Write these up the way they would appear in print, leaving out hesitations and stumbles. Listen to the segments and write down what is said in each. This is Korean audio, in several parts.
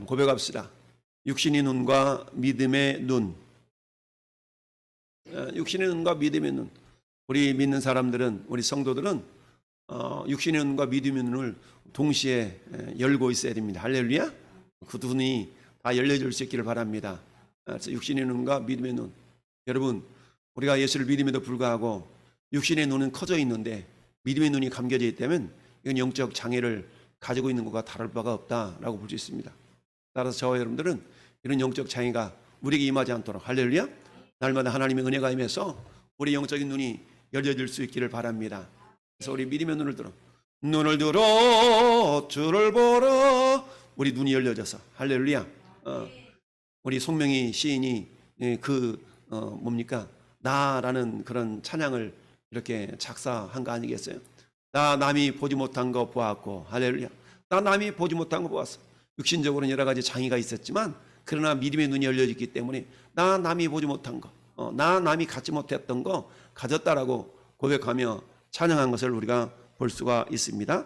고백합시다. 육신의 눈과 믿음의 눈. 육신의 눈과 믿음의 눈. 우리 믿는 사람들은, 우리 성도들은 육신의 눈과 믿음의 눈을 동시에 열고 있어야 됩니다. 할렐루야. 그 두 눈이 다 열려질 수 있기를 바랍니다. 육신의 눈과 믿음의 눈. 여러분, 우리가 예수를 믿음에도 불구하고 육신의 눈은 커져 있는데 믿음의 눈이 감겨져 있다면 이건 영적 장애를 가지고 있는 것과 다를 바가 없다라고 볼 수 있습니다. 따라서 저와 여러분들은 이런 영적 장애가 우리에게 임하지 않도록, 할렐루야, 날마다 하나님의 은혜가 임해서 우리 영적인 눈이 열려질 수 있기를 바랍니다. 그래서 우리 믿음의 눈을 들어 주를 보러, 우리 눈이 열려져서, 할렐루야. 우리 송명희 시인이 뭡니까, 나라는 그런 찬양을 이렇게 작사한 거 아니겠어요? 나 남이 보지 못한 거 보았고, 할렐루야. 나 남이 보지 못한 거 보았어. 육신적으로는 여러 가지 장애가 있었지만 그러나 믿음의 눈이 열려졌기 때문에 나 남이 보지 못한 거, 나 남이 갖지 못했던 거 가졌다라고 고백하며 찬양한 것을 우리가 볼 수가 있습니다.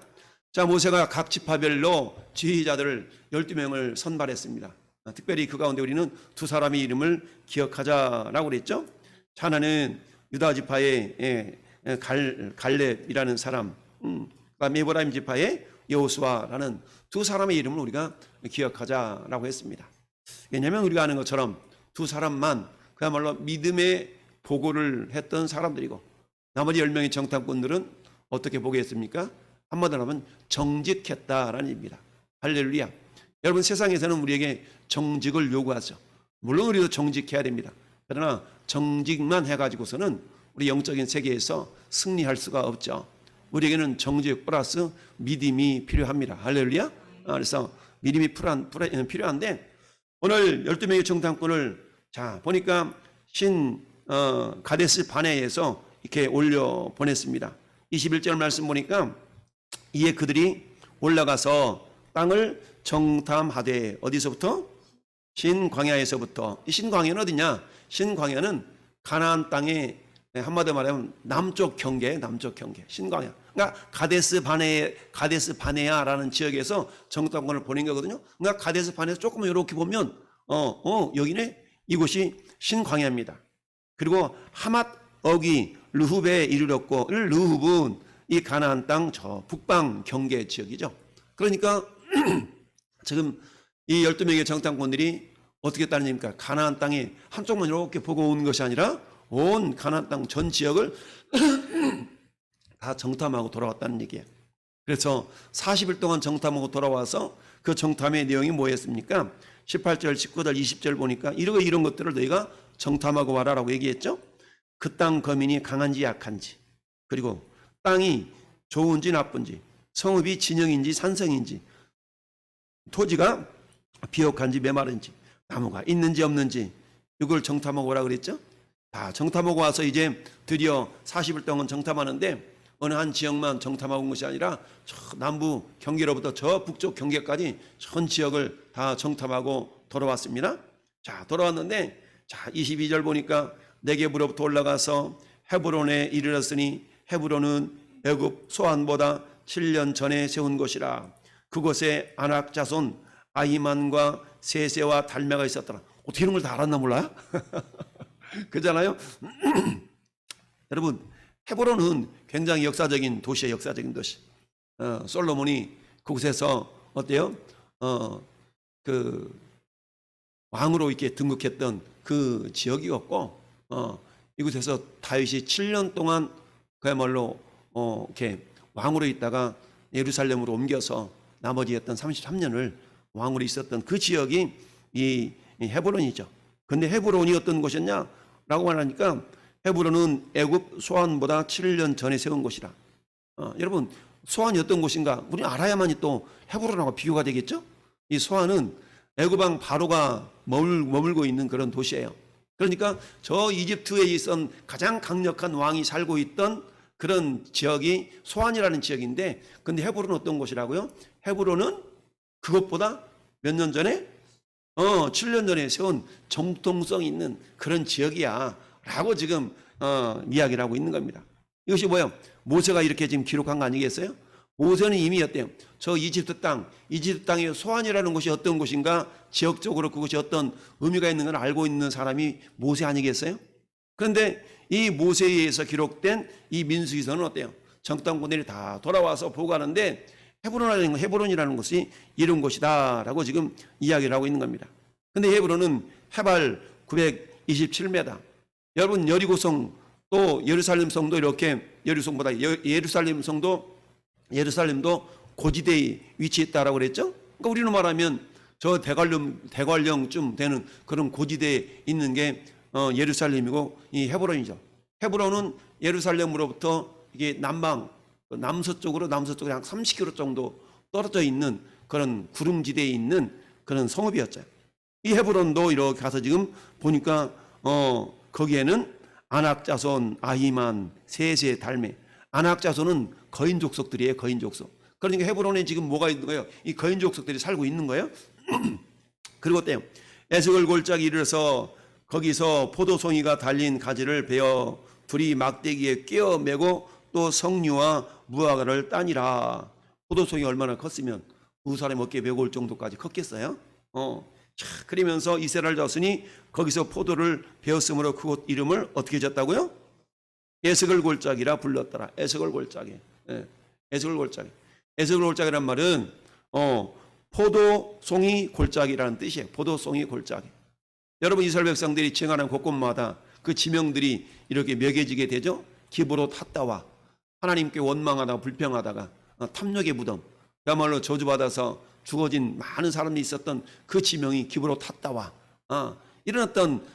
자, 모세가 각 지파별로 지휘자들을 12명을 선발했습니다. 특별히 그 가운데 우리는 두 사람의 이름을 기억하자라고 그랬죠. 하나는 유다 지파의 갈렙이라는 사람, 에브라임 지파의 여호수아라는 두 사람의 이름을 우리가 기억하자라고 했습니다. 왜냐하면 우리가 아는 것처럼 두 사람만 그야말로 믿음의 보고를 했던 사람들이고, 나머지 10명의 정탐꾼들은 어떻게 보고했습니까? 한마디로 하면 정직했다라는 얘기입니다. 할렐루야. 여러분, 세상에서는 우리에게 정직을 요구하죠. 물론 우리도 정직해야 됩니다. 그러나 정직만 해가지고서는 우리 영적인 세계에서 승리할 수가 없죠. 우리에게는 정직 플러스 믿음이 필요합니다. 할렐루야. 그래서 믿음이 필요한데, 오늘 12명의 정탐꾼을 자 보니까 가데스 바네에서 이렇게 올려 보냈습니다. 21절 말씀 보니까 이에 그들이 올라가서 땅을 정탐하되, 어디서부터? 신광야에서부터. 이 신광야는 어디냐? 신광야는 가나안 땅의 한마디로 말하면 남쪽 경계, 신광야. 그러니까 가데스 바네아라는 지역에서 정탐꾼을 보낸 거거든요. 그러니까 가데스 바네에서 조금 이렇게 보면 여기네, 이곳이 신광야입니다. 그리고 하맛 어기 르후베에 이르렀고, 르후브는 이 가나안 땅 저 북방 경계 지역이죠. 그러니까 지금 이 12명의 정탐꾼들이 어떻게 했다는 얘기입니까? 가나안 땅에 한쪽만 이렇게 보고 온 것이 아니라 온 가나안 땅 전 지역을 다 정탐하고 돌아왔다는 얘기예요. 그래서 40일 동안 정탐하고 돌아와서 그 정탐의 내용이 뭐였습니까? 18절, 19절, 20절 보니까 이런 것들을 너희가 정탐하고 와라라고 얘기했죠. 그 땅 거민이 강한지 약한지, 그리고 땅이 좋은지 나쁜지, 성읍이 진영인지 산성인지, 토지가 비옥한지 메마른지, 나무가 있는지 없는지, 이걸 정탐하고 오라 그랬죠. 다 정탐하고 와서 이제 드디어 40일 동안 정탐하는데, 어느 한 지역만 정탐하고 온 것이 아니라 저 남부 경계로부터 저 북쪽 경계까지 전 지역을 다 정탐하고 돌아왔습니다. 자, 돌아왔는데, 자 22절 보니까 네게부로부터 올라가서 헤브론에 이르렀으니, 헤브론은 애굽 소안보다 7년 전에 세운 곳이라. 그곳에 아낙 자손 아히만과 세세와 달메가 있었더라. 어떻게 이런 걸 다 알았나 몰라요? 그잖아요. 여러분, 헤브론은 굉장히 역사적인 도시예요. 역사적인 도시. 솔로몬이 그곳에서 어때요? 그 왕으로 이렇게 등극했던 그 지역이었고, 이곳에서 다윗이 7년 동안 그야말로 이렇게 왕으로 있다가 예루살렘으로 옮겨서 나머지 했던 33년을 왕으로 있었던 그 지역이 이 헤브론이죠. 근데 헤브론이 어떤 곳이었냐라고 말하니까, 헤브론은 애굽 소안보다 7년 전에 세운 곳이라. 여러분, 소안이 어떤 곳인가 우리 알아야만이 또 헤브론하고 비교가 되겠죠. 이 소안은 애굽 왕 바로가 머물고 있는 그런 도시예요. 그러니까 저 이집트에 있던 가장 강력한 왕이 살고 있던 그런 지역이 소안이라는 지역인데, 근데 헤브론은 어떤 곳이라고요? 헤브론은 그것보다 몇 년 전에 7년 전에 세운 정통성 있는 그런 지역이야 라고 지금 이야기를 하고 있는 겁니다. 이것이 뭐예요? 모세가 이렇게 지금 기록한 거 아니겠어요? 모세는 이미 어때요? 저 이집트 땅의 소안이라는 곳이 어떤 곳인가, 지역적으로 그곳이 어떤 의미가 있는 걸 알고 있는 사람이 모세 아니겠어요? 그런데 이 모세에 의해서 기록된 이 민수기서는 어때요? 정탐꾼들이 다 돌아와서 보고하는데 헤브론이라는 것이 이런 곳이다라고 지금 이야기를 하고 있는 겁니다. 근데 헤브론은 해발 927m. 여러분 여리고성 또 예루살렘 성도 이렇게 예루성보다 예루살렘도 고지대에 위치했다라고 그랬죠? 그러니까 우리는 말하면 저 대관령쯤 되는 그런 고지대에 있는 게 예루살렘이고 이 헤브론이죠. 헤브론은 예루살렘으로부터 이게 남서쪽으로 한 30km 정도 떨어져 있는 그런 구름지대에 있는 그런 성읍이었죠. 이 헤브론도 이렇게 가서 지금 보니까 거기에는 아낙 자손, 아히만, 세세, 달메. 아낙 자손은 거인 족속들이에요. 거인 족속. 그러니까 헤브론에 지금 뭐가 있는 거예요? 이 거인 족속들이 살고 있는 거예요. 그리고 어때요? 에스골 골짜기 이르러서 거기서 포도송이가 달린 가지를 베어 둘이 막대기에 끼어 매고 또 석류와 무화과를 따니라. 포도송이 얼마나 컸으면 두 사람 어깨에 메고 올 정도까지 컸겠어요? 그러면서 이스라엘 자손이 거기서 포도를 베었으므로 그곳 이름을 어떻게 졌다고요? 에스골 골짜기라 불렀더라. 에스골 골짜기. 에스골 골짜기. 에스골 골짜기란 말은 포도송이 골짜기라는 뜻이에요. 포도송이 골짜기. 여러분 이스라엘 백성들이 지나가는 곳곳마다 그 지명들이 이렇게 매겨지게 되죠. 기브로 탔다와 하나님께 원망하다가 불평하다가 탐욕의 무덤, 그야말로 저주받아서 죽어진 많은 사람이 있었던 그 지명이 기브로 탔다와 이런 어떤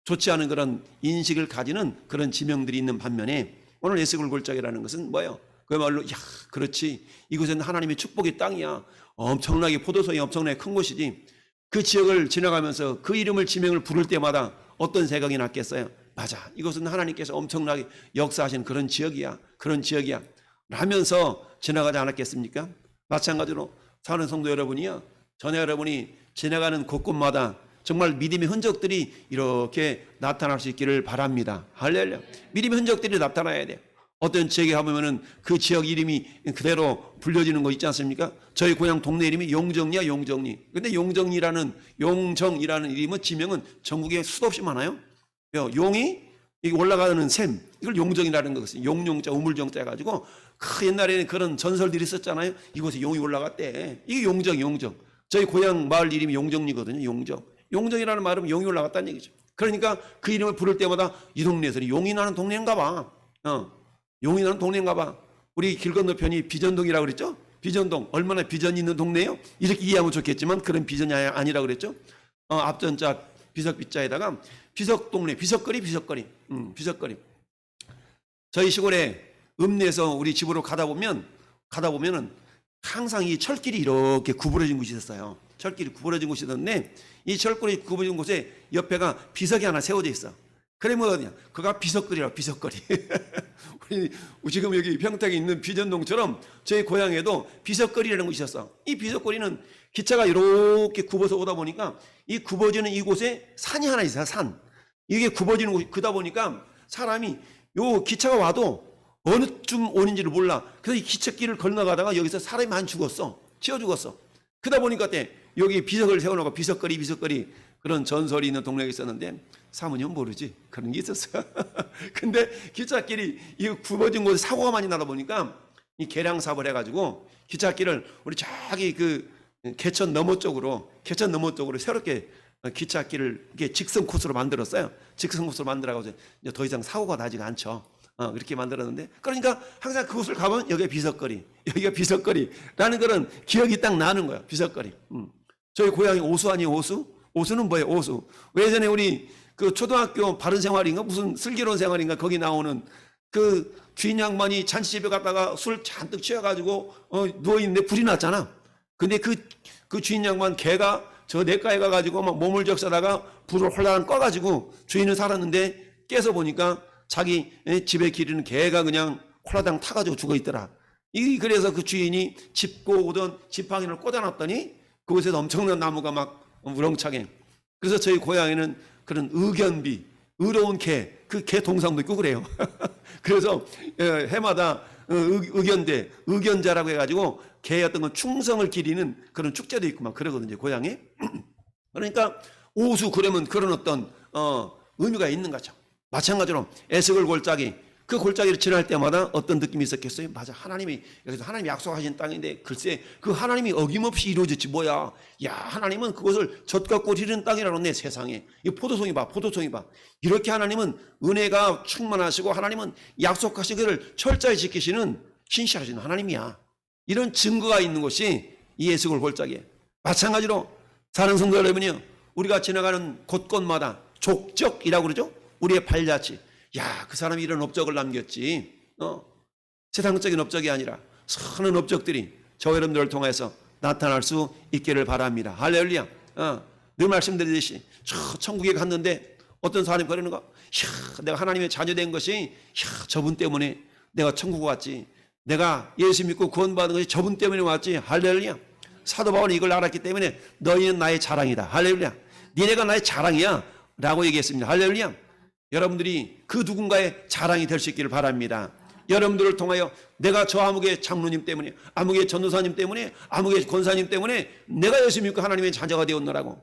좋지 않은 그런 인식을 가지는 그런 지명들이 있는 반면에 오늘 에스골 골짜기라는 것은 뭐예요? 그야말로 야 그렇지, 이곳은 하나님의 축복의 땅이야. 엄청나게 포도송이 엄청나게 큰 곳이지. 그 지역을 지나가면서 그 이름을 지명을 부를 때마다 어떤 생각이 났겠어요? 맞아, 이것은 하나님께서 엄청나게 역사하신 그런 지역이야. 그런 지역이야 라면서 지나가지 않았겠습니까? 마찬가지로 사는 성도 여러분이요, 전에 여러분이 지나가는 곳곳마다 정말 믿음의 흔적들이 이렇게 나타날 수 있기를 바랍니다. 할렐루야. 믿음의 흔적들이 나타나야 돼요. 어떤 지역에 가보면은 그 지역 이름이 그대로 불려지는 거 있지 않습니까? 저희 고향 동네 이름이 용정리야, 용정리. 근데 용정이라는 이름은 지명은 전국에 수도 없이 많아요. 용이 올라가는 샘, 이걸 용정이라는 것이 용용자, 우물정자 해가지고 옛날에는 그런 전설들이 있었잖아요. 이곳에 용이 올라갔대. 이게 용정. 저희 고향 마을 이름이 용정리거든요. 용정이라는 말은 용이 올라갔다는 얘기죠. 그러니까 그 이름을 부를 때마다 이 동네에서는 용이 나는 동네인가 봐. 용이 나는 동네인가 봐. 우리 길 건너편이 비전동이라고 그랬죠? 비전동. 얼마나 비전이 있는 동네예요? 이렇게 이해하면 좋겠지만 그런 비전이 아니라고 그랬죠? 앞전자 비석비자에다가 비석동네, 비석거리. 저희 시골에 읍내에서 우리 집으로 가다 보면은 항상 이 철길이 이렇게 구부러진 곳이 있었어요. 철길이 구부러진 곳이 있었는데 이 철길이 구부러진 곳에 옆에가 비석이 하나 세워져 있어. 그러면 어디냐? 그가 비석거리라고, 비석거리. 우리 지금 여기 평택에 있는 비전동처럼 저희 고향에도 비석거리라는 곳이 있었어. 이 비석거리는 기차가 이렇게 굽어서 오다 보니까 이 굽어지는 이곳에 산이 하나 있어요. 산. 이게 굽어지는 곳이 그다 보니까 사람이 요 기차가 와도 어느쯤 오는지를 몰라. 그래서 이 기찻길을 건너가다가 여기서 사람이 많이 죽었어. 치여 죽었어. 그러다 보니까 여기 비석을 세워놓고 비석거리 그런 전설이 있는 동네가 있었는데 사모님은 모르지. 그런 게 있었어. 근데 기찻길이 이 굽어진 곳에 사고가 많이 나다 보니까 이 개량 사업을 해가지고 기찻길을 우리 저기 그 개천 너머 쪽으로 새롭게 기찻길을 이렇게 직선 코스로 만들었어요. 직선 코스로 만들어가지고 이제 더 이상 사고가 나지가 않죠. 이렇게 만들었는데, 그러니까 항상 그곳을 가면 여기가 비석거리라는 그런 기억이 딱 나는 거예요. 비석거리. 저희 고향이 오수 아니에요? 오수는 뭐예요? 오수. 예전에 우리 그 초등학교 바른 생활인가 무슨 슬기로운 생활인가 거기 나오는 그 주인 양반이 잔치집에 갔다가 술 잔뜩 취해가지고 누워있는데 불이 났잖아. 근데 그 주인 양반 개가 저 냇가에 가가지고 막 몸을 적셔다가 불을 홀랑 꺼가지고 주인은 살았는데 깨서 보니까 자기 집에 기르는 개가 그냥 홀라당 타가지고 죽어있더라. 그래서 그 주인이 짚고 오던 지팡이를 꽂아놨더니 그곳에서 엄청난 나무가 막 우렁차게. 그래서 저희 고향에는 그런 의견비, 의로운 개, 그 개 동상도 있고 그래요. 그래서 해마다 의견자라고 해가지고 개의 어떤 건 충성을 기리는 그런 축제도 있고 막 그러거든요, 고향에. 그러니까 오수 그러면 그런 어떤 의미가 있는 거죠. 마찬가지로 에스겔 골짜기, 그 골짜기를 지날 때마다 어떤 느낌이 있었겠어요? 맞아, 하나님이 여기서 하나님이 약속하신 땅인데 글쎄 그 하나님이 어김없이 이루어졌지 뭐야. 야, 하나님은 그것을 젖과 꿀 흐르는 땅이라고 내 세상에. 이 포도송이 봐, 포도송이 봐. 이렇게 하나님은 은혜가 충만하시고 하나님은 약속하신 것을 철저히 지키시는 신실하신 하나님이야. 이런 증거가 있는 곳이 이 에스겔 골짜기에. 마찬가지로 사랑하는 성도 여러분이요, 우리가 지나가는 곳곳마다 족적이라고 그러죠. 우리의 발자취. 야, 그 사람이 이런 업적을 남겼지. 세상적인 업적이 아니라 선한 업적들이 저 여러분들을 통해서 나타날 수 있기를 바랍니다. 할렐루야. 늘 말씀드리듯이 저 천국에 갔는데 어떤 사람이 그러는 거, 야, 내가 하나님의 자녀된 것이 야, 저분 때문에 내가 천국 왔지. 내가 예수 믿고 구원받은 것이 저분 때문에 왔지. 할렐루야. 사도 바울은 이걸 알았기 때문에 너희는 나의 자랑이다. 할렐루야. 니네가 나의 자랑이야 라고 얘기했습니다. 할렐루야. 여러분들이 그 누군가의 자랑이 될 수 있기를 바랍니다. 여러분들을 통하여 내가 저 아무개 장로님 때문에, 아무개 전도사님 때문에, 아무개 권사님 때문에 내가 예수 믿고 하나님의 자녀가 되었노라고.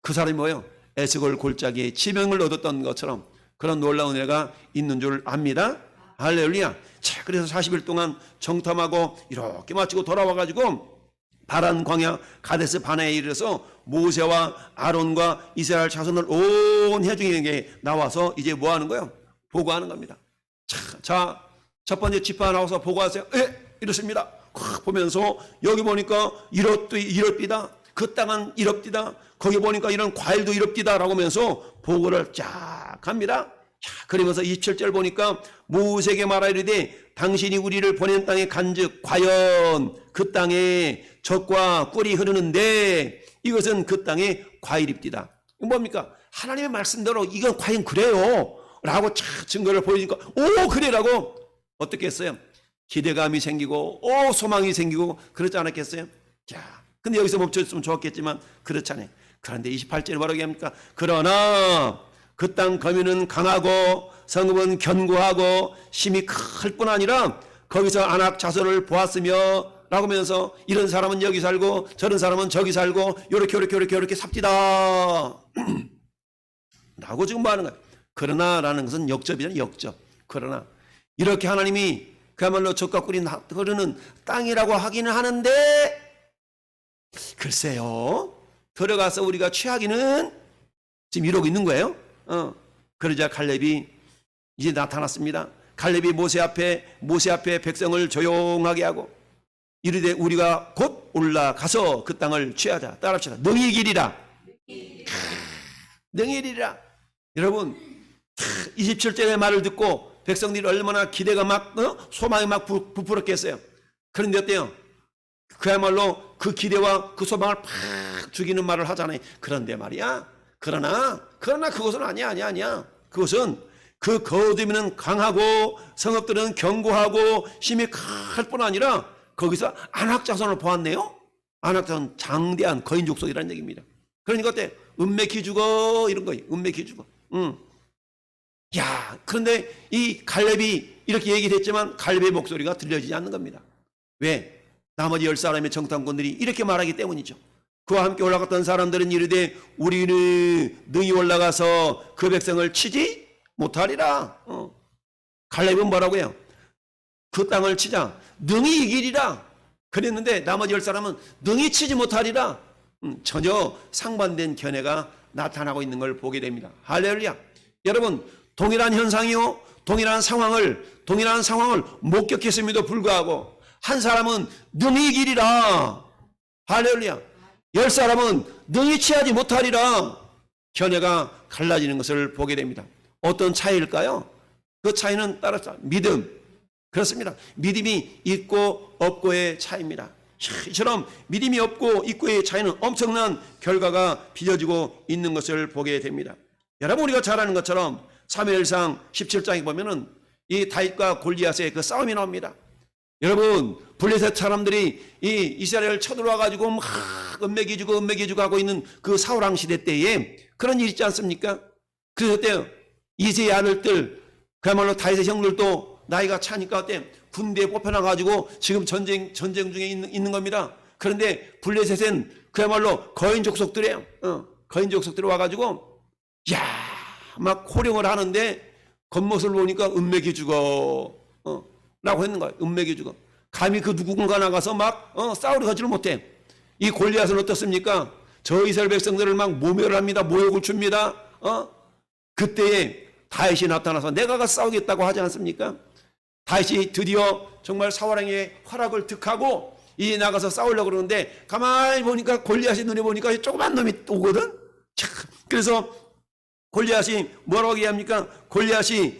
그 사람이 뭐예요? 에스겔 골짜기에 지명을 얻었던 것처럼 그런 놀라운 은혜가 있는 줄 압니다. 할렐루야. 자, 그래서 40일 동안 정탐하고 이렇게 마치고 돌아와가지고 바란 광야 가데스 바네에 이르러서 모세와 아론과 이스라엘 자손을 온 회중에게 나와서 이제 뭐 하는 거예요? 보고하는 겁니다. 자, 첫 번째 지파 나와서 보고하세요. 이렇습니다. 보면서 여기 보니까 이렇디다. 그 땅은 이렇디다. 거기 보니까 이런 과일도 이렇디다 라고 하면서 보고를 쫙 합니다. 자, 그러면서 27절 보니까 모세에게 말하이르되 당신이 우리를 보낸 땅에 간즉 과연 그 땅에 젖과 꿀이 흐르는데 이것은 그 땅의 과일입니다. 뭡니까? 하나님의 말씀대로 이건 과연 그래요 라고 쫙 증거를 보여주니까 오 그래라고 어떻게 했어요? 기대감이 생기고 소망이 생기고 그렇지 않았겠어요? 자, 근데 여기서 멈췄으면 좋았겠지만 그렇잖아요. 그런데 28절에 뭐라고 합니까? 그러나 그 땅 거민은 강하고 성읍은 견고하고 힘이 클 뿐 아니라 거기서 안악 자손을 보았으며 라고 하면서 이런 사람은 여기 살고 저런 사람은 저기 살고 요렇게 삽디다 라고 지금 말하는 거예요. 그러나 라는 것은 역접이잖아요. 역접. 그러나 이렇게 하나님이 그야말로 젖과 꿀이 흐르는 땅이라고 하기는 하는데 글쎄요, 들어가서 우리가 취하기는 지금 이러고 있는 거예요. 그러자 갈렙이 이제 나타났습니다. 갈렙이 모세 앞에 백성을 조용하게 하고 이르되 우리가 곧 올라가서 그 땅을 취하자. 따라합시다. 능히 이기리라. 능히 이기리라. 여러분 27절의 말을 듣고 백성들이 얼마나 기대가 막 소망이 막 부풀었겠어요. 그런데 어때요? 그야말로 그 기대와 그 소망을 팍 죽이는 말을 하잖아요. 그런데 말이야. 그러나 그것은 아니야. 그것은 그 거듭이는 강하고 성읍들은 견고하고 힘이 클 뿐 아니라 거기서 안악 자손을 보았네요. 안악 자손 장대한 거인 족속이라는 얘기입니다. 그러니까 어때? 은맥히 죽어 이런 거예요. 은맥히 죽어. 야, 그런데 이 갈렙이 이렇게 얘기를 했지만 갈렙의 목소리가 들려지지 않는 겁니다. 왜? 나머지 10사람의 정탐꾼들이 이렇게 말하기 때문이죠. 그와 함께 올라갔던 사람들은 이르되 우리는 능히 올라가서 그 백성을 치지 못하리라. 갈렙은 뭐라고요? 그 땅을 치자. 능히 이기리라. 그랬는데 나머지 10사람은 능히 치지 못하리라. 전혀 상반된 견해가 나타나고 있는 걸 보게 됩니다. 할렐루야. 여러분, 동일한 현상이요, 동일한 상황을 목격했음에도 불구하고 한 사람은 능히 이기리라. 할렐루야. 10사람은 능히 취하지 못하리라. 견해가 갈라지는 것을 보게 됩니다. 어떤 차이일까요? 그 차이는 따라서 믿음. 그렇습니다. 믿음이 있고 없고의 차이입니다. 이처럼 믿음이 없고 있고의 차이는 엄청난 결과가 빚어지고 있는 것을 보게 됩니다. 여러분, 우리가 잘 아는 것처럼 사무엘상 17장에 보면은 이 다윗과 골리앗의 그 싸움이 나옵니다. 여러분, 블레셋 사람들이 이 이스라엘을 쳐들어와 가지고 막 은맥이 주고 하고 있는 그 사울왕 시대 때에 그런 일 있지 않습니까? 그래서 어때요? 이세의 아들들, 그야말로 다윗의 형들도 나이가 차니까 어때? 군대에 뽑혀나 가지고 지금 전쟁 중에 있는 겁니다. 그런데 블레셋은 그야말로 거인 족속들이에요. 거인 족속들이 와가지고 막 호령을 하는데 겉모습을 보니까 은맥이 죽어 라고 했는 거예요. 은맥이 죽어. 감히 그 누군가 나가서 막 싸우려 하지를 못해. 이 골리앗은 어떻습니까? 저 이스라엘 백성들을 막 모멸을 합니다. 모욕을 줍니다. 그때에 다윗이 나타나서 내가 가서 싸우겠다고 하지 않습니까? 다윗이 드디어 정말 사울왕의 허락을 득하고 이 나가서 싸우려고 그러는데 가만히 보니까 골리앗이 눈에 보니까 조그만 놈이 오거든. 그래서 골리앗이 뭐라고 얘기합니까? 골리앗이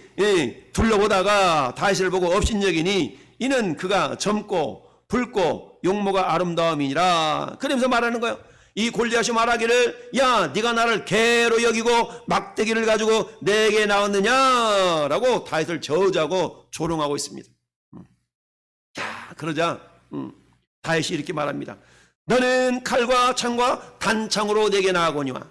둘러보다가 다윗을 보고 업신여기니 이는 그가 젊고 붉고 용모가 아름다움이니라. 그러면서 말하는 거예요. 이 골리앗이 말하기를 야 네가 나를 개로 여기고 막대기를 가지고 내게 나왔느냐라고 다윗을 저주하고 조롱하고 있습니다. 자, 그러자 다윗이 이렇게 말합니다. 너는 칼과 창과 단창으로 내게 나아오니와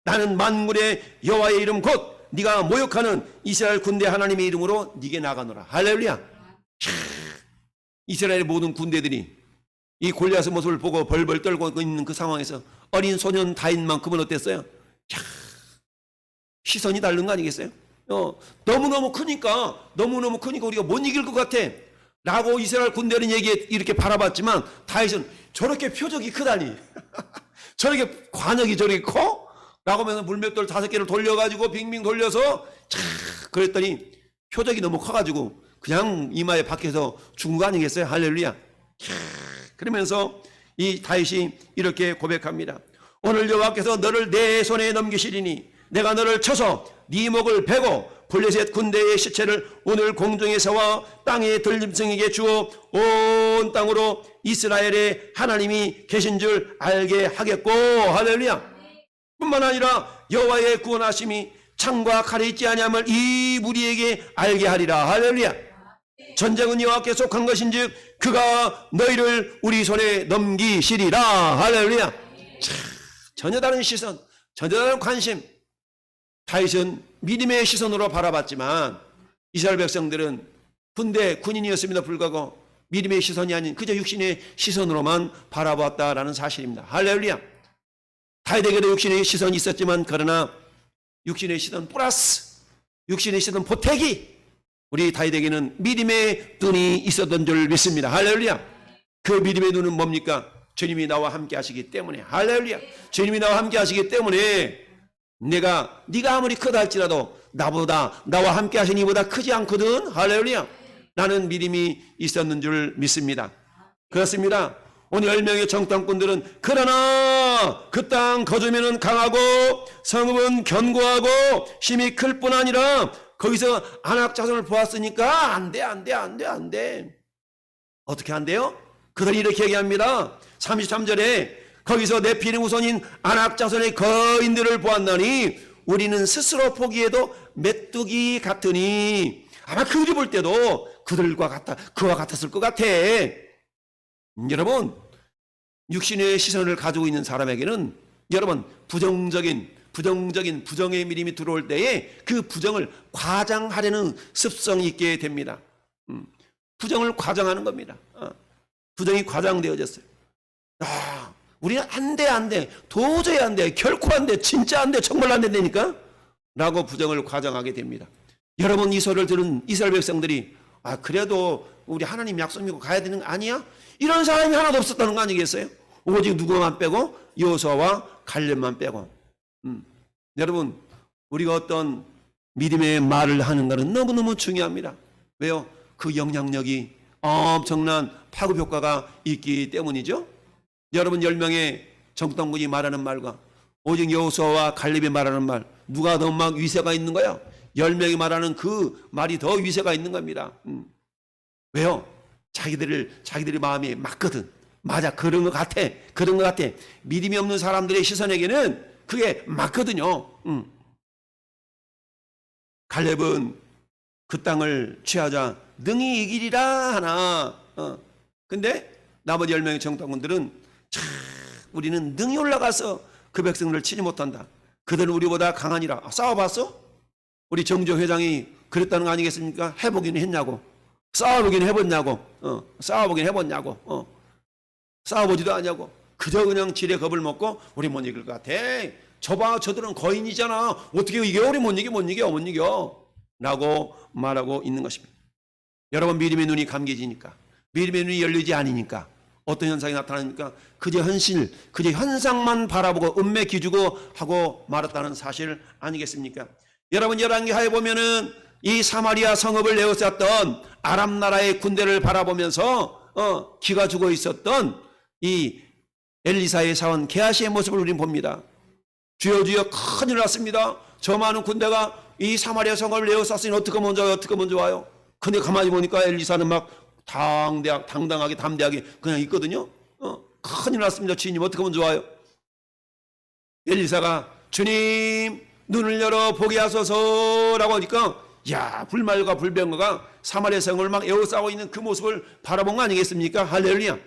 나는 만군의 여호와의 이름 곧 네가 모욕하는 이스라엘 군대 하나님의 이름으로 네게 나가노라. 할렐루야. 이스라엘의 모든 군대들이 이 골리앗의 모습을 보고 벌벌 떨고 있는 그 상황에서 어린 소년 다윗만큼은 어땠어요? 시선이 다른 거 아니겠어요? 너무너무 크니까 우리가 못 이길 것 같아 라고 이스라엘 군대는 이렇게 바라봤지만 다윗은 저렇게 표적이 크다니 저렇게 관역이 저렇게 커? 라고 하면서 물맷돌 5개를 돌려가지고 빙빙 돌려서 그랬더니 표적이 너무 커가지고 그냥 이마에 박혀서 죽은 거 아니겠어요? 할렐루야. 그러면서 이 다윗이 이렇게 고백합니다. 오늘 여호와께서 너를 내 손에 넘기시리니 내가 너를 쳐서 네 목을 베고 블레셋 군대의 시체를 오늘 공중에서와 땅의 들짐승에게 주어 온 땅으로 이스라엘의 하나님이 계신 줄 알게 하겠고. 할렐루야. 뿐만 아니라 여호와의 구원하심이 창과 칼에 있지 아니함을 이 무리에게 알게 하리라. 할렐루야. 전쟁은 여호와께 속한 것인즉 그가 너희를 우리 손에 넘기시리라. 할렐루야. 전혀 다른 시선, 전혀 다른 관심. 다윗은 믿음의 시선으로 바라봤지만 이스라엘 백성들은 군인이었음에도 불구하고 믿음의 시선이 아닌 그저 육신의 시선으로만 바라봤다라는 사실입니다. 할렐루야. 다윗에게도 육신의 시선이 있었지만 그러나 육신의 시선 플러스 육신의 시선 보태기 우리 다윗에게는 믿음의 눈이 있었던 줄 믿습니다. 할렐루야. 그 믿음의 눈은 뭡니까? 주님이 나와 함께 하시기 때문에. 할렐루야. 주님이 나와 함께 하시기 때문에 네가 아무리 크다 할지라도 나와 함께 하신 이보다 크지 않거든. 할렐루야. 나는 믿음이 있었는 줄 믿습니다. 그렇습니다. 오늘 10명의 정탐꾼들은 그러나 그 땅 거주민은 강하고 성읍은 견고하고 힘이 클 뿐 아니라 거기서 안악 자손을 보았으니까 안 돼. 어떻게 안 돼요? 그들이 이렇게 얘기합니다. 33절에 거기서 네피림 후손인 안악 자손의 거인들을 보았나니 우리는 스스로 보기에도 메뚜기 같으니 아마 그들이 볼 때도 그와 같았을 것 같아. 여러분, 육신의 시선을 가지고 있는 사람에게는 여러분 부정의 믿음이 들어올 때에 그 부정을 과장하려는 습성이 있게 됩니다. 부정을 과장하는 겁니다. 부정이 과장되어졌어요. 우리는 안 돼. 도저히 안 돼. 결코 안 돼. 진짜 안 돼. 정말 안 된다니까? 라고 부정을 과장하게 됩니다. 여러분, 이 소리를 들은 이스라엘 백성들이 그래도 우리 하나님 약속 믿고 가야 되는 거 아니야? 이런 사람이 하나도 없었다는 거 아니겠어요? 오직 누구만 빼고 여호수아와 갈렙만 빼고. 여러분, 우리가 어떤 믿음의 말을 하는 것은 너무너무 중요합니다. 왜요? 그 영향력이 엄청난 파급 효과가 있기 때문이죠. 여러분, 10명의 정탐꾼이 말하는 말과 오직 여호수아와 갈렙이 말하는 말, 누가 더 막 위세가 있는 거야? 10명이 말하는 그 말이 더 위세가 있는 겁니다. 왜요? 자기들의 마음이 맞거든. 맞아, 그런 것 같아. 믿음이 없는 사람들의 시선에게는 그게 맞거든요. 갈렙은 그 땅을 취하자 능히 이기리라 하나. 근데 나머지 10명의 정탐꾼들은 우리는 능히 올라가서 그 백성들을 치지 못한다. 그들은 우리보다 강하니라. 싸워봤어? 우리 정조 회장이 그랬다는 거 아니겠습니까? 해보기는 했냐고. 싸워보긴 해봤냐고. 싸워보긴 해봤냐고. 싸워보지도 않냐고. 그저 그냥 지레 겁을 먹고 우리 못 이길 것 같아. 저봐, 저들은 거인이잖아. 어떻게 이겨? 우리 못 이겨. 라고 말하고 있는 것입니다. 여러분, 믿음의 눈이 감겨지니까, 믿음의 눈이 열리지 않으니까 어떤 현상이 나타나니까 그저 현실, 그저 현상만 바라보고 은매 기주고 하고 말았다는 사실 아니겠습니까? 여러분, 열왕기하에 보면은 이 사마리아 성읍을 에워쌌던 아람 나라의 군대를 바라보면서 기가 죽어 있었던 이 엘리사의 사원 게하시의 모습을 우리는 봅니다. 주여 주여, 큰일 났습니다. 저 많은 군대가 이 사마리아 성읍을 에워쌌으니 어떻게 먼저 와요? 근데 가만히 보니까 엘리사는 막 당당하게 담대하게 그냥 있거든요. 큰일 났습니다. 주님, 어떻게 먼저 와요? 엘리사가 주님 눈을 열어 보게 하소서라고 하니까, 야, 불말과 불병거가 사마리아 성을 막 에워싸고 있는 그 모습을 바라본 거 아니겠습니까? 할렐루야.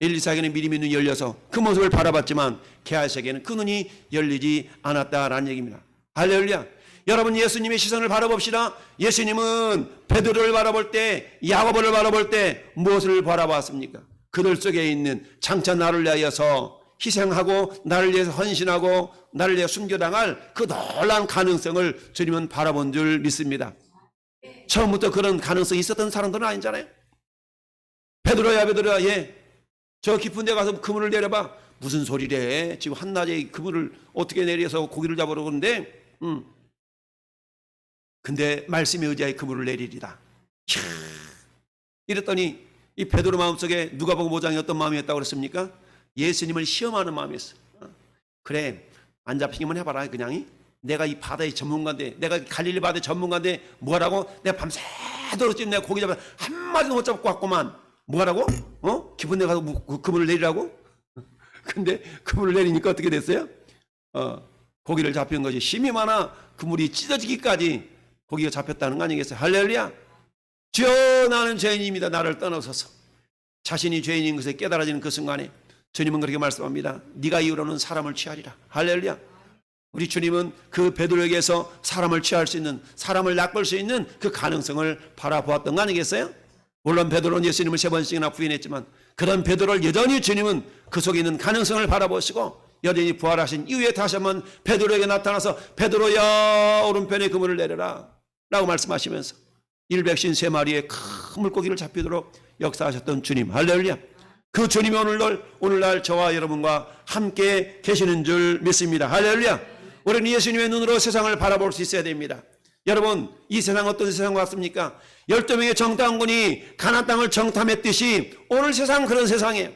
엘리사에게는 믿음의 눈이 열려서 그 모습을 바라봤지만 게하시에게는 그 눈이 열리지 않았다라는 얘기입니다. 할렐루야. 여러분, 예수님의 시선을 바라봅시다. 예수님은 베드로를 바라볼 때, 야고보를 바라볼 때 무엇을 바라봤습니까? 그들 속에 있는 장차 나를 위하여서 희생하고 나를 위해서 헌신하고 나를 위해 숨겨당할 그 놀라운 가능성을 주님은 바라본 줄 믿습니다. 처음부터 그런 가능성이 있었던 사람들은 아니잖아요. 베드로야, 저 깊은 데 가서 그물을 내려봐. 무슨 소리래? 지금 한낮에 그물을 어떻게 내려서 고기를 잡으러 그러는데, 근데 말씀에 의지하여 그물을 내리리라. 이랬더니 이 베드로 마음속에 누가복음 5장에 어떤 마음이었다고 그랬습니까? 예수님을 시험하는 마음이었어. 그래, 안 잡히기만 해봐라. 그냥 내가 이 바다의 전문가인데, 내가 갈릴리 바다의 전문가인데 뭐하라고? 내가 밤새도록 지금 내가 고기 잡아 한 마리도 못 잡고 왔구만. 뭐하라고? 깊은 데 가서 그물을 내리라고? 근데 그물을 내리니까 어떻게 됐어요? 고기를 잡힌 것이 힘이 많아 그물이 찢어지기까지 고기가 잡혔다는 거 아니겠어요? 할렐루야. 주여, 나는 죄인입니다. 나를 떠나소서. 자신이 죄인인 것을 깨달아지는 그 순간에 주님은 그렇게 말씀합니다. 네가 이후로는 사람을 취하리라. 할렐루야. 우리 주님은 그 베드로에게서 사람을 취할 수 있는, 사람을 낚을 수 있는 그 가능성을 바라보았던 거 아니겠어요? 물론 베드로는 예수님을 3번씩이나 부인했지만 그런 베드로를 여전히 주님은 그 속에 있는 가능성을 바라보시고 여전히 부활하신 이후에 다시 한번 베드로에게 나타나서 베드로야, 오른편에 그물을 내려라 라고 말씀하시면서 153마리의 큰 물고기를 잡히도록 역사하셨던 주님, 할렐루야. 그 주님이 오늘날 저와 여러분과 함께 계시는 줄 믿습니다. 할렐루야. 우리는 예수님의 눈으로 세상을 바라볼 수 있어야 됩니다. 여러분, 이 세상 어떤 세상 같습니까? 12명의 정탐꾼이 가나안 땅을 정탐했듯이 오늘 세상은 그런 세상이에요.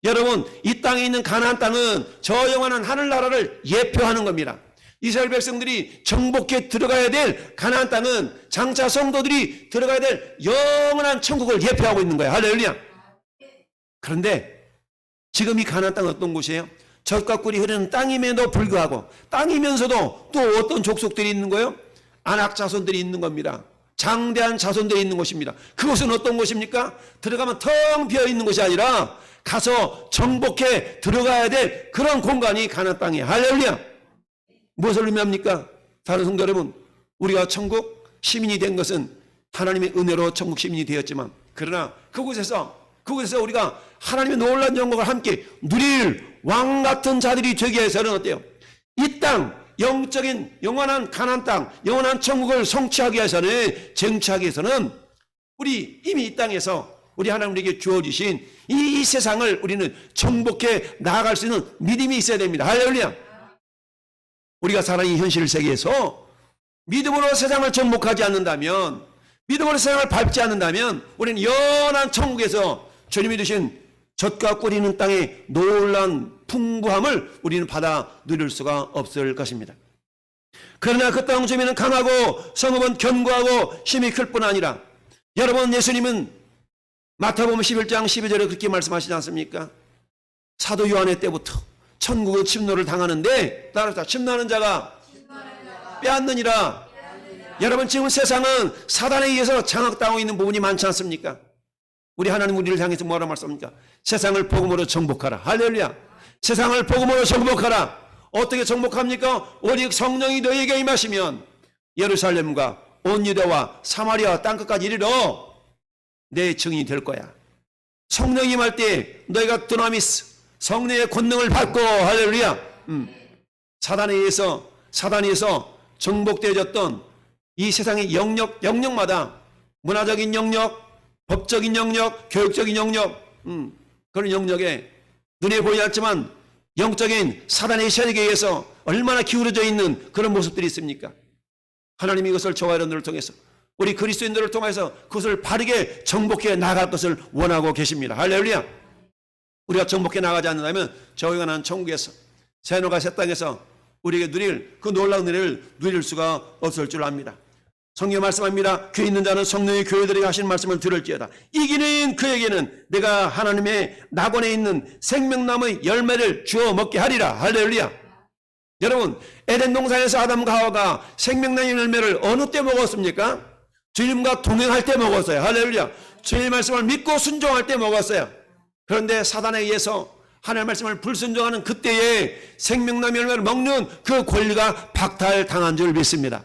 여러분, 이 땅에 있는 가나안 땅은 저 영원한 하늘나라를 예표하는 겁니다. 이스라엘 백성들이 정복해 들어가야 될 가나안 땅은 장차 성도들이 들어가야 될 영원한 천국을 예표하고 있는 거예요. 할렐루야. 그런데 지금 이 가나안 땅은 어떤 곳이에요? 젖과 꿀이 흐르는 땅임에도 불구하고, 땅이면서도 또 어떤 족속들이 있는 거예요? 안악 자손들이 있는 겁니다. 장대한 자손들이 있는 곳입니다. 그곳은 어떤 곳입니까? 들어가면 텅 비어 있는 곳이 아니라 가서 정복해 들어가야 될 그런 공간이 가나안 땅이에요. 할렐루야. 무엇을 의미합니까? 다른 성도 여러분, 우리가 천국 시민이 된 것은 하나님의 은혜로 천국 시민이 되었지만, 그러나 그곳에서 우리가 하나님의 놀라운 영광을 함께 누릴 왕 같은 자들이 되기 위해서는 어때요? 이 땅, 영적인 영원한 가나안 땅, 영원한 천국을 성취하기 위해서는, 쟁취하기 위해서는 우리 이미 이 땅에서 우리 하나님 우리에게 주어주신 이 세상을 우리는 정복해 나아갈 수 있는 믿음이 있어야 됩니다. 할렐루야. 우리가 살아있는 이 현실 세계에서 믿음으로 세상을 정복하지 않는다면, 믿음으로 세상을 밟지 않는다면 우리는 영원한 천국에서 주님이 주신 젖과 꿀이 있는 땅의 놀라운 풍부함을 우리는 받아 누릴 수가 없을 것입니다. 그러나 그 땅 주민은 강하고 성읍은 견고하고 힘이 클 뿐 아니라, 여러분, 예수님은 마태복음 11장 12절에 그렇게 말씀하시지 않습니까? 사도 요한의 때부터 천국의 침노를 당하는데, 따라서 침노하는 자가 빼앗느니라. 여러분, 지금 세상은 사단에 의해서 장악당하고 있는 부분이 많지 않습니까? 우리 하나님 우리를 향해서 뭐라 말씀합니까? 세상을 복음으로 정복하라. 할렐루야. 세상을 복음으로 정복하라. 어떻게 정복합니까? 오직 성령이 너희에게 임하시면 예루살렘과 온 유대와 사마리아 땅끝까지 이르러 내 증인이 될 거야. 성령이 임할 때 너희가 두나미스, 성령의 권능을 받고, 할렐루야. 사단에 의해서 정복되어졌던 이 세상의 영역마다 문화적인 영역, 법적인 영역, 교육적인 영역, 그런 영역에 눈에 보이지 않지만 영적인 사단의 세력에 의해서 얼마나 기울어져 있는 그런 모습들이 있습니까? 하나님이 이것을 저와 여러분들을 통해서, 우리 그리스도인들을 통해서 그것을 바르게 정복해 나갈 것을 원하고 계십니다. 할렐루야. 우리가 정복해 나가지 않는다면 저희가 난 천국에서, 새하늘과 새 땅에서 우리에게 누릴 그 놀라운 은혜를 누릴 수가 없을 줄 압니다. 성경 말씀합니다. 귀 있는 자는 성령의 교회들에게 하신 말씀을 들을지어다. 이기는 그에게는 내가 하나님의 낙원에 있는 생명나무의 열매를 주어 먹게 하리라. 할렐루야. 여러분, 에덴 동산에서 아담과 하와가 생명나무의 열매를 어느 때 먹었습니까? 주님과 동행할 때 먹었어요. 할렐루야. 주님의 말씀을 믿고 순종할 때 먹었어요. 그런데 사단에 의해서 하나님의 말씀을 불순종하는 그때에 생명나무의 열매를 먹는 그 권리가 박탈당한 줄 믿습니다.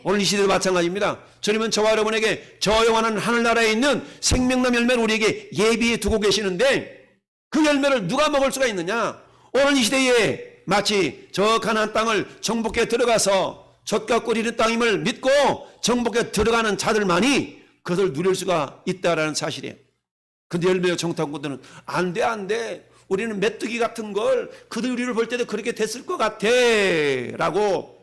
오늘 이 시대도 마찬가지입니다. 주님은 저와 여러분에게 저 영원한 하늘나라에 있는 생명나무 열매를 우리에게 예비해 두고 계시는데 그 열매를 누가 먹을 수가 있느냐? 오늘 이 시대에 마치 저 가나안 땅을 정복해 들어가서 젖과 꿀이는 땅임을 믿고 정복해 들어가는 자들만이 그것을 누릴 수가 있다라는 사실이에요. 근데 열매가 정탐꾼들은 안 돼. 우리는 메뚜기 같은 걸 그들 우리를 볼 때도 그렇게 됐을 것 같아 라고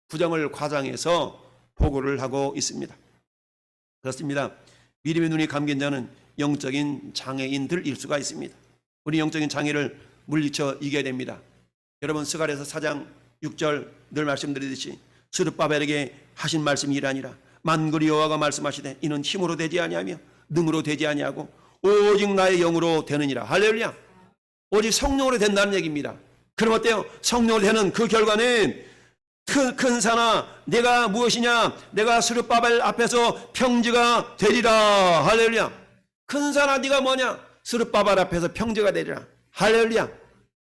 부정을 과장해서 보고를 하고 있습니다. 그렇습니다. 믿음의 눈이 감긴 자는 영적인 장애인들일 수가 있습니다. 우리 영적인 장애를 물리쳐 이겨야 됩니다. 여러분, 스가랴서 4장 6절 늘 말씀드리듯이 스룹바벨에게 하신 말씀이 이라니라. 만군의 여호와가 말씀하시되 이는 힘으로 되지 아니하며 능으로 되지 아니하고 오직 나의 영으로 되느니라. 할렐루야. 오직 성령으로 된다는 얘기입니다. 그럼 어때요? 성령으로 되는 그 결과는 큰 산아 내가 무엇이냐? 내가 스룹바벨 앞에서 평지가 되리라. 할렐루야. 큰 산아 네가 뭐냐? 스룹바벨 앞에서 평지가 되리라. 할렐루야.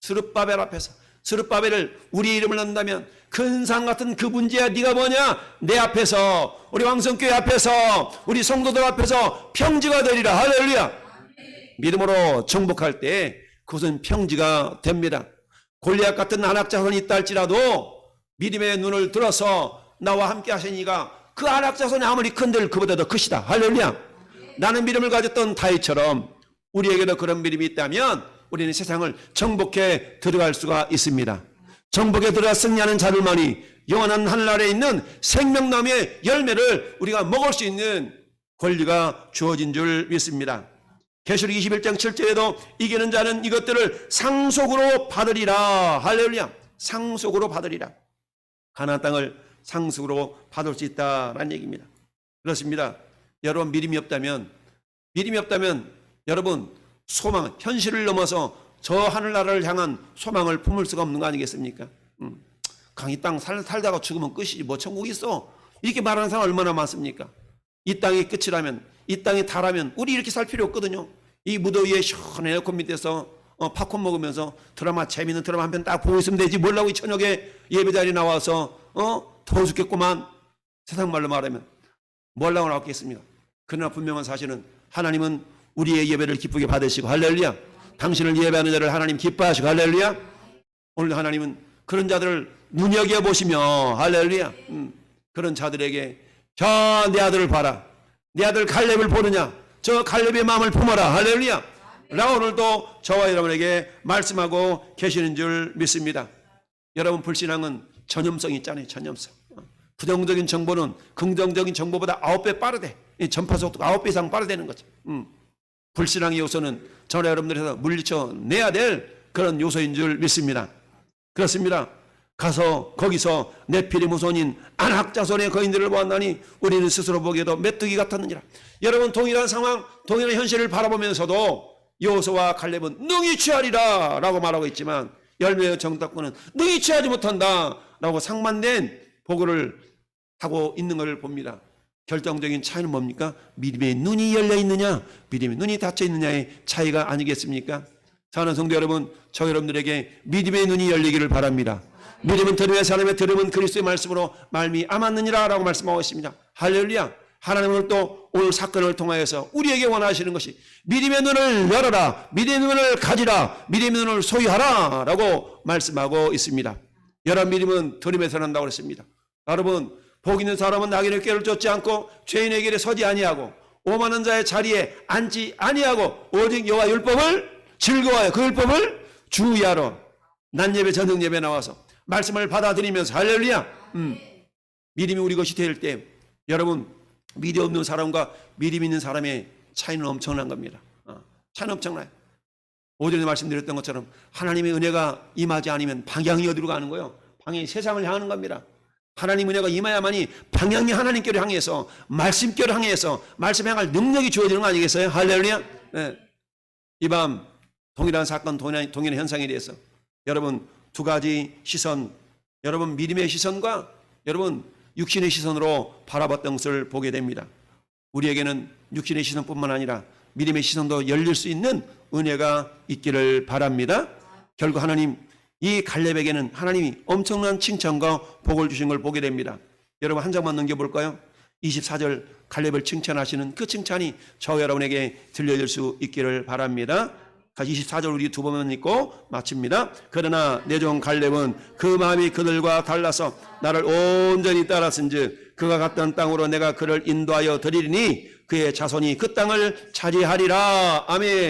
스룹바벨 앞에서, 스룹바벨을 우리 이름을 넣는다면 큰 산 같은 그 문제야. 네가 뭐냐? 내 앞에서, 우리 왕성교회 앞에서, 우리 성도들 앞에서 평지가 되리라. 할렐루야. 믿음으로 정복할 때 그것은 평지가 됩니다. 골리앗 같은 안악자손이 있다 할지라도 믿음의 눈을 들어서 나와 함께 하시니가 그 안악자손이 아무리 큰들 그보다 더 크시다. 할렐루야. 나는 믿음을 가졌던 다윗처럼 우리에게도 그런 믿음이 있다면 우리는 세상을 정복해 들어갈 수가 있습니다. 정복에 들어가 승리하는 자들만이 영원한 하늘나라에 있는 생명나무의 열매를 우리가 먹을 수 있는 권리가 주어진 줄 믿습니다. 계시록 21장 7절에도 이기는 자는 이것들을 상속으로 받으리라. 할렐루야. 상속으로 받으리라. 가나안 땅을 상속으로 받을 수 있다라는 얘기입니다. 그렇습니다. 여러분, 믿음이 없다면 여러분 소망, 현실을 넘어서 저 하늘나라를 향한 소망을 품을 수가 없는 거 아니겠습니까? 강이 땅 살다가 죽으면 끝이지 뭐 천국 있어. 이렇게 말하는 사람 얼마나 많습니까? 이 땅이 끝이라면, 이 땅이 다라면 우리 이렇게 살 필요 없거든요. 이 무더위에 시원한 에어컨 밑에서 팝콘 먹으면서 재미있는 드라마 한 편 딱 보고 있으면 되지. 뭘라고 이 저녁에 예배 자리에 나와서 더워 죽겠구만. 세상 말로 말하면 뭘라고 나왔겠습니까? 그러나 분명한 사실은 하나님은 우리의 예배를 기쁘게 받으시고, 할렐루야. 당신을 예배하는 자를 하나님 기뻐하시고, 할렐루야. 오늘 하나님은 그런 자들을 눈여겨보시며, 할렐루야. 그런 자들에게 자, 내 아들을 봐라. 내 아들 갈렙을 보느냐? 저 갈렙의 마음을 품어라. 할렐루야. 라고 오늘도 저와 여러분에게 말씀하고 계시는 줄 믿습니다. 여러분, 불신앙은 전염성이 있잖아요. 전염성. 부정적인 정보는 긍정적인 정보보다 9배 빠르대. 전파 속도가 9배 이상 빠르다는 거죠. 불신앙의 요소는 저와 여러분들에서 물리쳐 내야 될 그런 요소인 줄 믿습니다. 그렇습니다. 가서 거기서 네피림 후손인 안악자손의 거인들을 보았나니 우리는 스스로 보기에도 메뚜기 같았느니라. 여러분, 동일한 상황, 동일한 현실을 바라보면서도 여호수아와 갈렙은 능히 취하리라 라고 말하고 있지만 열매의 정탐꾼은 능히 취하지 못한다 라고 상반된 보고를 하고 있는 것을 봅니다. 결정적인 차이는 뭡니까? 믿음의 눈이 열려 있느냐, 믿음의 눈이 닫혀 있느냐의 차이가 아니겠습니까? 사랑하는 성도 여러분, 저 여러분들에게 믿음의 눈이 열리기를 바랍니다. 믿음은 들음의 사람의 들음은 그리스도의 말씀으로 말미암았느니라 라고 말씀하고 있습니다. 할렐루야. 하나님은 또 오늘 사건을 통하여서 우리에게 원하시는 것이 믿음의 눈을 열어라, 믿음의 눈을 가지라, 믿음의 눈을 소유하라 라고 말씀하고 있습니다. 여러분, 믿음은 들음에서 난다고 그랬습니다. 여러분, 복 있는 사람은 낙인의 꾀를 쫓지 않고 죄인의 길에 서지 아니하고 오만한 자의 자리에 앉지 아니하고 오직 여호와 율법을 즐거워하여 그 율법을 주의하러 낮 예배 저녁 예배 나와서 말씀을 받아들이면서 할렐루야. 믿음이 우리 것이 될 때 여러분, 믿음 없는 사람과 믿음 있는 사람의 차이는 엄청난 겁니다. 차이는 엄청나요. 오전에 말씀드렸던 것처럼 하나님의 은혜가 임하지 않으면 방향이 어디로 가는 거예요? 방향이 세상을 향하는 겁니다. 하나님 은혜가 임해야만이 방향이 하나님께로 향해서 말씀께로 향해서 말씀 향할 능력이 주어지는 거 아니겠어요? 할렐루야. 네. 이 밤 동일한 사건, 동일한 현상에 대해서 여러분 두 가지 시선, 여러분 믿음의 시선과 여러분 육신의 시선으로 바라봤던 것을 보게 됩니다. 우리에게는 육신의 시선뿐만 아니라 믿음의 시선도 열릴 수 있는 은혜가 있기를 바랍니다. 결국 하나님, 이 갈렙에게는 하나님이 엄청난 칭찬과 복을 주신 걸 보게 됩니다. 여러분 한 장만 넘겨볼까요? 24절 갈렙을 칭찬하시는 그 칭찬이 저 여러분에게 들려질 수 있기를 바랍니다. 24절 우리 두 번만 읽고 마칩니다. 그러나 내 종 갈렙은 그 마음이 그들과 달라서 나를 온전히 따랐은즉 그가 갔던 땅으로 내가 그를 인도하여 드리리니 그의 자손이 그 땅을 차지하리라. 아멘.